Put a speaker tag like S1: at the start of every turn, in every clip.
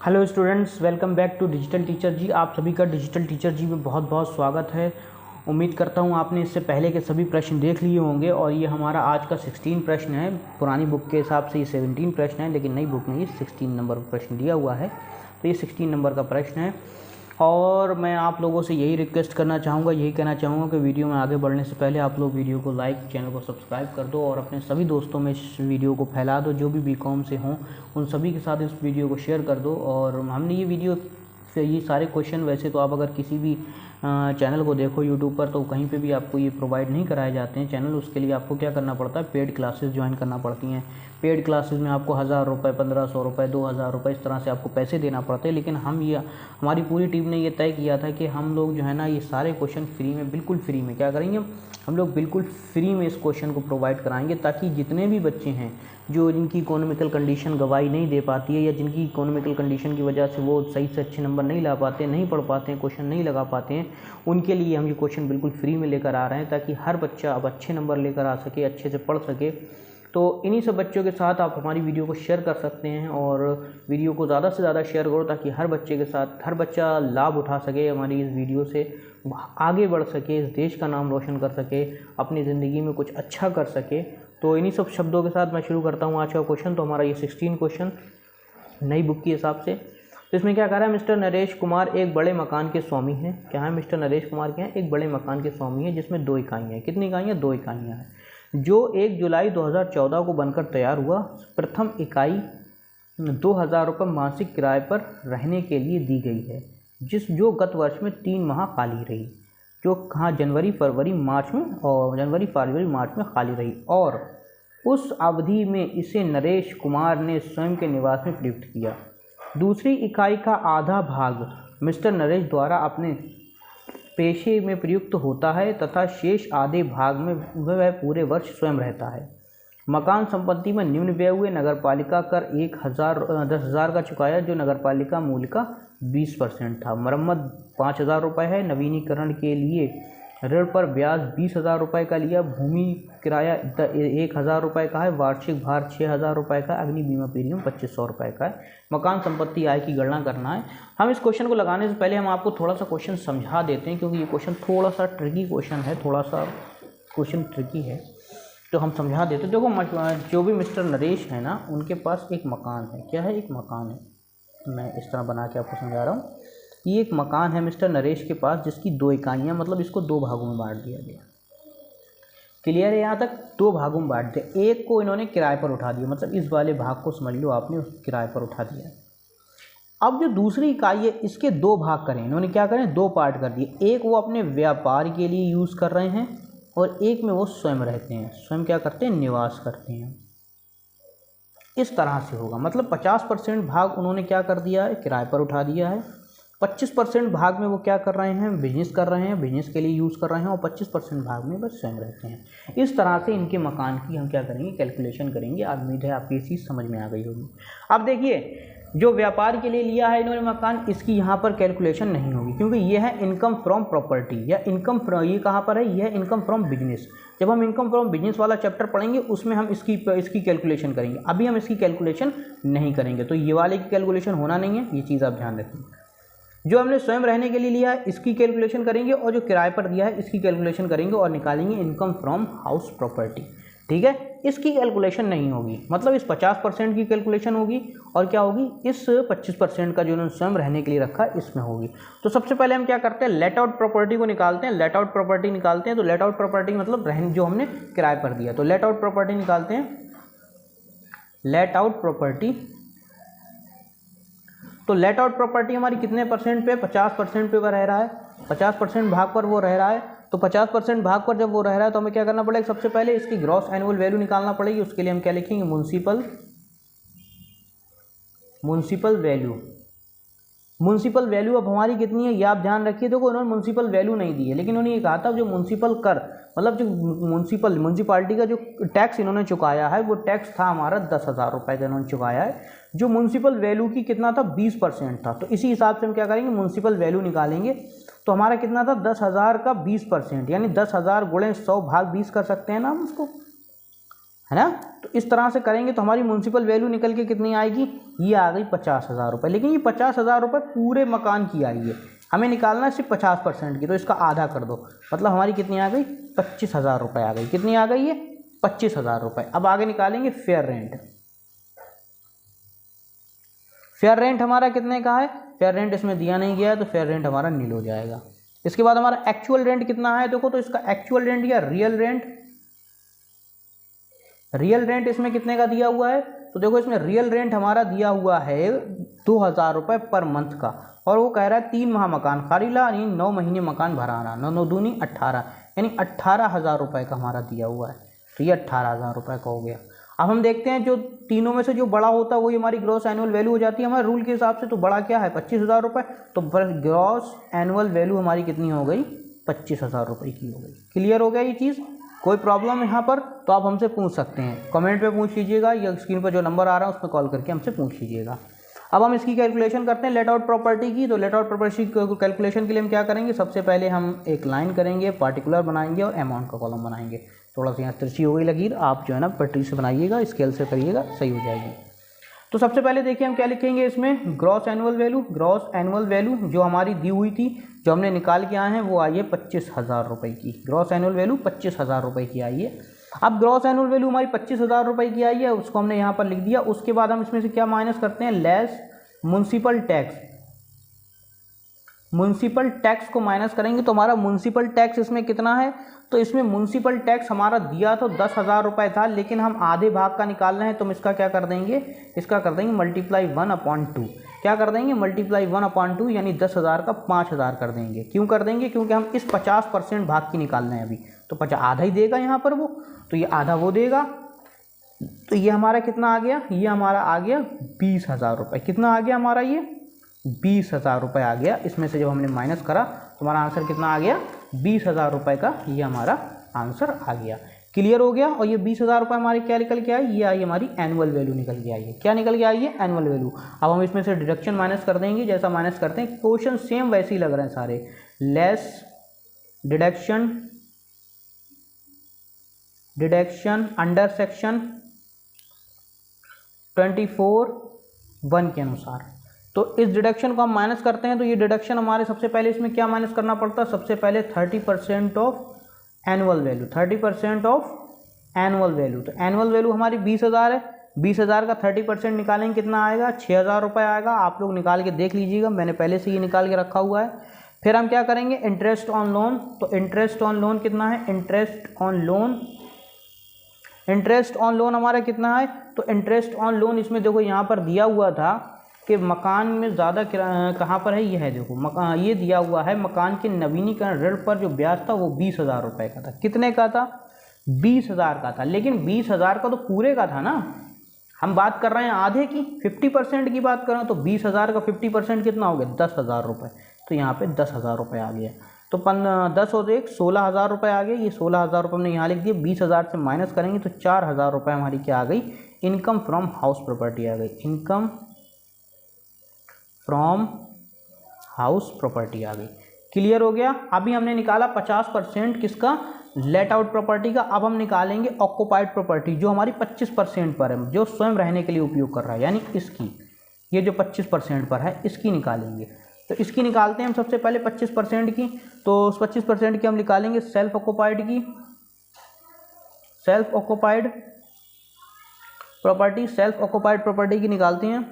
S1: Hello students, welcome back to digital teacher ji. आप सभी का डिजिटल टीचर जी में बहुत बहुत स्वागत है। उम्मीद करता हूँ आपने इससे पहले के सभी प्रश्न देख लिए होंगे और ये हमारा आज का 16 प्रश्न है। पुरानी बुक के हिसाब से ये 17 प्रश्न है, लेकिन नई बुक में ये 16 नंबर प्रश्न दिया हुआ है, तो ये 16 नंबर का प्रश्न है। और मैं आप लोगों से यही रिक्वेस्ट करना चाहूँगा, यही कहना चाहूँगा कि वीडियो में आगे बढ़ने से पहले आप लोग वीडियो को लाइक, चैनल को सब्सक्राइब कर दो और अपने सभी दोस्तों में इस वीडियो को फैला दो। जो भी बीकॉम से हों उन सभी के साथ इस वीडियो को शेयर कर दो। और हमने ये वीडियो से ये सारे क्वेश्चन, वैसे तो आप अगर किसी भी चैनल को देखो यूट्यूब पर, तो कहीं पे भी आपको ये प्रोवाइड नहीं कराए जाते हैं चैनल। उसके लिए आपको क्या करना पड़ता है, पेड क्लासेस ज्वाइन करना पड़ती हैं। पेड क्लासेस में आपको 1000 रुपये, 1500 रुपये, 2000 रुपये इस तरह से आपको पैसे देना पड़ते हैं। लेकिन हमारी पूरी टीम ने ये तय किया था कि हम लोग जो है ना, ये सारे क्वेश्चन फ्री में, बिल्कुल फ्री में क्या करेंगे, हम लोग बिल्कुल फ्री में इस क्वेश्चन को प्रोवाइड कराएंगे, ताकि जितने भी बच्चे हैं जो जिनकी इकोनॉमिकल कंडीशन गवाही नहीं दे पाती है, या जिनकी इकोनॉमिकल कंडीशन की वजह से वो सही से अच्छे नंबर नहीं ला पाते, नहीं पढ़ पाते हैं, क्वेश्चन नहीं लगा पाते हैं, उनके लिए हम ये क्वेश्चन बिल्कुल फ्री में लेकर आ रहे हैं, ताकि हर बच्चा अब अच्छे नंबर लेकर आ सके, अच्छे से पढ़ सके। तो इन्हीं सब बच्चों के साथ आप हमारी वीडियो को शेयर कर सकते हैं और वीडियो को ज़्यादा से ज़्यादा शेयर करो, ताकि हर बच्चे के साथ हर बच्चा लाभ उठा सके, हमारी इस वीडियो से आगे बढ़ सके, इस देश का नाम रोशन कर सके, अपनी ज़िंदगी में कुछ अच्छा कर सके। तो इन्हीं सब शब्दों के साथ मैं शुरू करता हूँ आज का क्वेश्चन। तो हमारा ये 16 क्वेश्चन नई बुक के हिसाब से। तो इसमें क्या कह रहा है, मिस्टर नरेश कुमार एक बड़े मकान के स्वामी हैं। क्या है, मिस्टर नरेश कुमार क्या है, एक बड़े मकान के स्वामी हैं, जिसमें 2 इकाइयाँ हैं। कितनी इकाइयाँ, 2 इकाइयाँ हैं, जो 1 जुलाई 2014 को बनकर तैयार हुआ। प्रथम इकाई 2000 रुपये मासिक किराए पर रहने के लिए दी गई है, जो गत वर्ष में 3 माह खाली रही, जो कहाँ, जनवरी फरवरी मार्च में खाली रही, और उस अवधि में इसे नरेश कुमार ने स्वयं के निवास में प्रयुक्त किया। दूसरी इकाई का आधा भाग मिस्टर नरेश द्वारा अपने पेशे में प्रयुक्त होता है तथा शेष आधे भाग में वह पूरे वर्ष स्वयं रहता है। मकान संपत्ति में निम्न व्यय हुए। नगरपालिका कर 10,000 का चुकाया, जो नगरपालिका मूल्य का 20% था। मरम्मत 5000 रुपये है। नवीनीकरण के लिए ऋण पर ब्याज 20,000 रुपये का लिया। भूमि किराया 1000 रुपये का है। वार्षिक भार 6000 रुपये का। अग्नि बीमा प्रीमियम 2500 रुपये का है। मकान संपत्ति आय की गणना करना है। हम इस क्वेश्चन को लगाने से पहले हम आपको थोड़ा सा क्वेश्चन समझा देते हैं, क्योंकि ये क्वेश्चन थोड़ा सा ट्रिकी क्वेश्चन है, थोड़ा सा क्वेश्चन ट्रिकी है, तो हम समझा देते हैं। देखो, जो भी मिस्टर नरेश है ना, उनके पास एक मकान है। क्या है, एक मकान है। मैं इस तरह बना के आपको समझा रहा हूँ। ये एक मकान है मिस्टर नरेश के पास, जिसकी 2 इकाइयाँ, मतलब इसको 2 भागों में बांट दिया गया। क्लियर है यहाँ तक? 2 भागों में बांट दिया। एक को इन्होंने किराए पर उठा दिया, मतलब इस वाले भाग को समझ लो आपने, उस किराए पर उठा दिया। अब जो दूसरी इकाई है, इसके 2 भाग करें इन्होंने, क्या करें, 2 पार्ट कर दिए। एक वो अपने व्यापार के लिए यूज़ कर रहे हैं और एक में वो स्वयं रहते हैं। स्वयं क्या करते हैं, निवास करते हैं। इस तरह से होगा, मतलब 50% भाग उन्होंने क्या कर दिया है, किराए पर उठा दिया है। 25% भाग में वो क्या कर रहे हैं, बिजनेस कर रहे हैं, बिजनेस के लिए यूज़ कर रहे हैं, और 25% भाग में बस स्वयं रहते हैं। इस तरह से इनके मकान की हम क्या करेंगे, कैलकुलेशन करेंगे। उम्मीद है आपकी ये चीज़ समझ में आ गई होगी। अब देखिए, जो व्यापार के लिए लिया है इन्होंने मकान, इसकी यहाँ पर कैलकुलेशन नहीं होगी, क्योंकि ये है इनकम फ्रॉम प्रॉपर्टी, या इनकम ये कहाँ पर है, ये है इनकम फ्रॉम बिजनेस। जब हम इनकम फ्रॉम बिजनेस वाला चैप्टर पढ़ेंगे, उसमें हम इसकी कैलकुलेशन करेंगे। अभी हम इसकी कैलकुलेशन नहीं करेंगे, तो ये वाले की कैलकुलेशन होना नहीं है, ये चीज़ आप ध्यान रखें। जो हमने स्वयं रहने के लिए लिया है, इसकी कैलकुलेशन करेंगे, और जो किराए पर दिया है, इसकी कैलकुलेशन करेंगे और निकालेंगे इनकम फ्रॉम हाउस प्रॉपर्टी। ठीक है, इसकी कैलकुलेशन नहीं होगी, मतलब इस 50% की कैलकुलेशन होगी, और क्या होगी, इस 25% का जो उन्होंने स्वयं रहने के लिए रखा है, इसमें होगी। तो सबसे पहले हम क्या करते हैं, लेट आउट प्रॉपर्टी को निकालते हैं। लेट आउट प्रॉपर्टी निकालते हैं, तो लेट आउट प्रॉपर्टी मतलब रहने जो हमने किराए पर दिया, तो लेट आउट प्रॉपर्टी निकालते हैं। लेट आउट प्रॉपर्टी, तो लेट आउट प्रॉपर्टी हमारी कितने परसेंट पे, 50% पे वह रह रहा है। 50% भाग पर वो रह रहा है, तो 50% भाग पर जब वो रह रहा है, तो हमें क्या करना पड़ेगा, सबसे पहले इसकी ग्रॉस एनुअल वैल्यू निकालना पड़ेगी। उसके लिए हम क्या लिखेंगे, म्युनिसिपल वैल्यू। म्युनिसिपल वैल्यू अब हमारी कितनी है, ये आप ध्यान रखिए। देखो, उन्होंने म्युनिसिपल वैल्यू नहीं दी है, लेकिन उन्होंने ये कहा था जो म्युनिसिपल कर, मतलब जो म्युनिसिपालिटी का जो टैक्स इन्होंने चुकाया है, वो टैक्स था हमारा 10,000 रुपये का इन्होंने चुकाया है, जो म्युनिसिपल वैल्यू की कितना था, 20% था। तो इसी हिसाब से हम क्या करेंगे, म्युनिसिपल वैल्यू निकालेंगे। तो हमारा कितना था, 10,000 का 20%, यानी 10,000 गुणे 100 भाग 20 कर सकते हैं ना हम उसको। है ना। तो इस तरह से करेंगे तो हमारी म्युनिसिपल वैल्यू निकल के कितनी आएगी, ये आ गई 50,000 रुपये। लेकिन ये 50,000 रुपये पूरे मकान की आई है, हमें निकालना है सिर्फ 50% की, तो इसका आधा कर दो, मतलब हमारी कितनी आ गई 25,000 रुपये आ गई। कितनी आ गई ये 25,000 रुपये। अब आगे निकालेंगे फेयर रेंट। फेयर रेंट हमारा कितने का है, फेयर रेंट इसमें दिया नहीं गया है तो फेयर रेंट हमारा नील हो जाएगा। इसके बाद हमारा एक्चुअल रेंट कितना है, देखो तो इसका एक्चुअल रेंट या रियल रेंट, रियल रेंट इसमें कितने का दिया हुआ है, तो देखो इसमें रियल रेंट हमारा दिया हुआ है 2,000 रुपये पर मंथ का, और वो कह रहा है 3 माह मकान खारीला यानी 9 महीने मकान भराना, 9 9 दूनी 18 यानी 18,000 रुपये का हमारा दिया हुआ है। तो ये 18,000 रुपये का हो गया। अब हम देखते हैं जो तीनों में से जो बड़ा होता है वही हमारी ग्रॉस एनुअल वैल्यू हो जाती है हमारे रूल के हिसाब से। तो बड़ा क्या है 25,000 रुपये, तो ग्रॉस एनुअल वैल्यू हमारी कितनी हो गई 25,000 रुपये की हो गई। क्लियर हो गया ये चीज़, कोई प्रॉब्लम यहाँ पर तो आप हमसे पूछ सकते हैं, कमेंट पे पूछ लीजिएगा या स्क्रीन पर जो नंबर आ रहा है उस पर कॉल करके हमसे पूछ लीजिएगा। अब हम इसकी कैलकुलेशन करते हैं लेट आउट प्रॉपर्टी की। तो लेट आउट प्रॉपर्टी कैलकुलेशन के लिए हम क्या करेंगे, सबसे पहले हम एक लाइन करेंगे, पार्टिकुलर बनाएंगे और अमाउंट का कॉलम बनाएंगे। थोड़ा सा यहाँ तिरछी हो गई लकीर, आप जो है ना पटरी से बनाइएगा, स्केल से करिएगा, सही हो जाएगी। तो सबसे पहले देखिए हम क्या लिखेंगे इसमें, gross annual value. Gross annual value जो हमारी दी हुई थी, जो हमने निकाल के आए हैं वो आई है 25,000 रुपये की। ग्रॉस एनुअल वैल्यू 25,000 रुपये की आई है। अब ग्रॉस एनुअल वैल्यू हमारी 25,000 रुपये की आई है, उसको हमने यहाँ पर लिख दिया। उसके बाद हम इसमें से क्या माइनस करते हैं, less municipal tax. Municipal tax को माइनस करेंगे तो हमारा म्युनिसिपल टैक्स इसमें कितना है, तो इसमें म्युनिसिपल टैक्स हमारा दिया तो 10,000 रुपये था, लेकिन हम आधे भाग का निकाल रहे हैं तो हम इसका क्या कर देंगे, इसका कर देंगे मल्टीप्लाई 1/2। क्या कर देंगे मल्टीप्लाई 1/2 यानी 10,000 का 5,000 कर देंगे। क्यों कर देंगे, क्योंकि हम इस 50% भाग की निकाल रहे हैं अभी, तो 50 आधा ही देगा यहाँ पर वो, तो ये आधा वो देगा। तो ये हमारा कितना आ गया, ये हमारा आ गया 20,000 रुपये। कितना आ गया हमारा, ये 20,000 रुपये आ गया। इसमें से जब हमने माइनस करा तो हमारा आंसर कितना आ गया 20,000 रुपये का, ये हमारा आंसर आ गया। क्लियर हो गया। और ये 20,000 रुपये हमारी क्या निकल के आई, ये आई हमारी एनुअल वैल्यू निकल के आई है। क्या निकल के आई है, एनुअल वैल्यू। अब हम इसमें से डिडक्शन माइनस कर देंगे, जैसा माइनस करते हैं क्वेश्चन सेम वैसे ही लग रहे हैं सारे। Less deduction, deduction under section 24(1) के अनुसार। तो इस डिडक्शन को हम माइनस करते हैं तो ये डिडक्शन हमारे सबसे पहले इसमें क्या माइनस करना पड़ता है, सबसे पहले 30% of annual value, 30% of annual value. तो एनुअल वैल्यू हमारी 20,000 है, 20,000 का 30% निकालेंगे कितना आएगा, 6,000 रुपये आएगा। आप लोग निकाल के देख लीजिएगा, मैंने पहले से ये निकाल के रखा हुआ है। फिर हम क्या करेंगे, इंटरेस्ट ऑन लोन। तो इंटरेस्ट ऑन लोन कितना है, interest on loan, interest on loan हमारा कितना है, तो इंटरेस्ट ऑन लोन इसमें देखो यहाँ पर दिया हुआ था कि मकान में ज़्यादा कहाँ पर है, ये है देखो मकान, ये दिया हुआ है मकान के नवीनीकरण ऋण पर जो ब्याज था वो 20,000 रुपये का था। कितने का था, 20,000 का था। लेकिन 20,000 का तो पूरे का था ना, हम बात कर रहे हैं आधे की, 50% की बात कर रहे हैं। तो 20,000 का 50% कितना हो गया, 10,000 रुपये। तो यहाँ पे 10,000 रुपये आ गया। तो 10 और 1 16,000 रुपये आ गए। ये 16,000 रुपये हमने यहाँ लिख दिए। 20,000 से माइनस करेंगे तो 4,000 रुपये हमारी क्या आ गई, इनकम फ्रॉम हाउस प्रॉपर्टी आ गई। इनकम फ्रॉम हाउस प्रॉपर्टी आ गई। क्लियर हो गया। अभी हमने निकाला 50% किसका, लेट आउट प्रॉपर्टी का। अब हम निकालेंगे ऑक्युपाइड प्रॉपर्टी जो हमारी 25% पर है, जो स्वयं रहने के लिए उपयोग कर रहा है, यानी इसकी, ये जो 25% पर है इसकी निकालेंगे। तो इसकी निकालते हैं हम सबसे पहले 25% की। तो उस 25% की हम निकालेंगे सेल्फ ऑक्युपाइड की, self occupied property, self occupied property की निकालते हैं।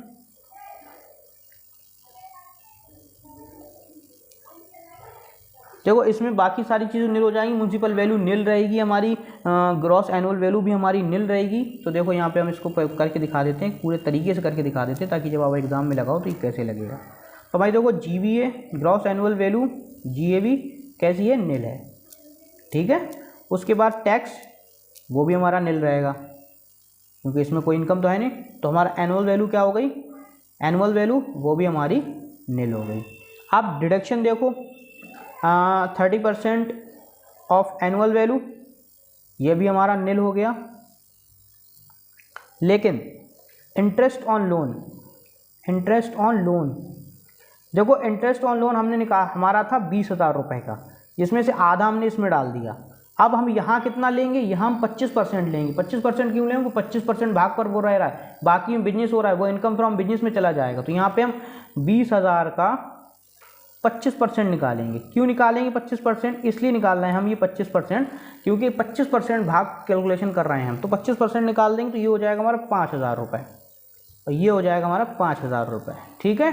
S1: देखो इसमें बाकी सारी चीज़ें निल हो जाएंगी, म्युनिसिपल वैल्यू निल रहेगी हमारी, ग्रॉस एनुअल वैल्यू भी हमारी निल रहेगी। तो देखो यहाँ पे हम इसको करके दिखा देते हैं, पूरे तरीके से करके दिखा देते हैं ताकि जब आप एग्जाम में लगाओ तो ये कैसे लगेगा। तो भाई देखो GVA gross annual value, GAV कैसी है, निल है, ठीक है। उसके बाद टैक्स वो भी हमारा निल रहेगा क्योंकि इसमें कोई इनकम तो है नहीं। तो हमारा एनुअल वैल्यू क्या हो गई, एनुअल वैल्यू वो भी हमारी निल हो गई। अब डिडक्शन देखो 30% ऑफ एनुअल वैल्यू, ये भी हमारा निल हो गया। लेकिन interest on loan, interest on loan देखो, इंटरेस्ट ऑन लोन हमने निकाला, हमारा था 20,000 रुपये का, जिसमें से आधा हमने इसमें डाल दिया। अब हम यहाँ कितना लेंगे, यहाँ हम 25% लेंगे। 25% क्यों लेंगे, 25% भाग पर वो रह रहा है, बाकी में बिजनेस हो रहा है, वो इनकम फ्रॉम बिजनेस में चला जाएगा। तो यहाँ पे हम 20,000 का 25% निकालेंगे। क्यों निकालेंगे 25%, इसलिए निकाल रहे हैं हम ये 25%, क्योंकि 25% भाग कैलकुलेशन कर रहे हैं हम। तो 25% निकाल देंगे तो ये हो जाएगा हमारा 5,000 रुपये, और ये हो जाएगा हमारा 5,000 रुपये। ठीक है,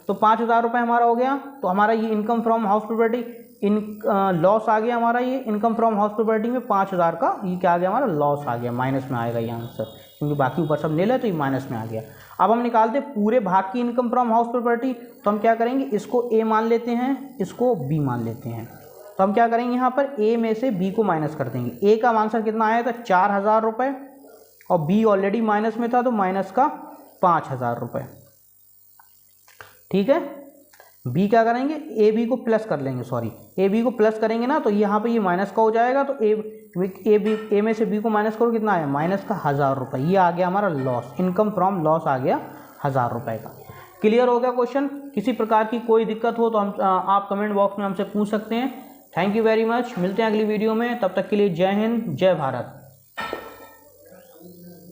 S1: तो 5,000 रुपये हमारा हो गया। तो हमारा ये income from house property loss आ गया हमारा, ये इनकम फ्रॉम हाउस प्रॉपर्टी में 5,000 का ये क्या आ गया हमारा, लॉस आ गया, माइनस में आएगा ये आंसर, क्योंकि बाकी ऊपर सब नील है तो ये माइनस में आ गया। अब हम निकालते पूरे भाग की इनकम फ्रॉम हाउस प्रॉपर्टी। तो हम क्या करेंगे, इसको ए मान लेते हैं, इसको बी मान लेते हैं। तो हम क्या करेंगे, यहाँ पर ए में से बी को माइनस कर देंगे। ए का आंसर कितना आया था, 4,000 रुपये, और बी ऑलरेडी माइनस में था तो माइनस का 5,000 रुपये। ठीक है, बी क्या करेंगे, ए बी को प्लस कर लेंगे, सॉरी ए बी को प्लस करेंगे ना, तो यहाँ पे ये माइनस का हो जाएगा। तो ए में से बी को माइनस करो, कितना आया, माइनस का 1,000 रुपये। ये आ गया हमारा लॉस, इनकम फ्रॉम लॉस आ गया 1,000 रुपये का। क्लियर हो गया क्वेश्चन। किसी प्रकार की कोई दिक्कत हो तो हम आप कमेंट बॉक्स में हमसे पूछ सकते हैं। थैंक यू वेरी मच, मिलते हैं अगली वीडियो में, तब तक के लिए जय हिंद, जय भारत।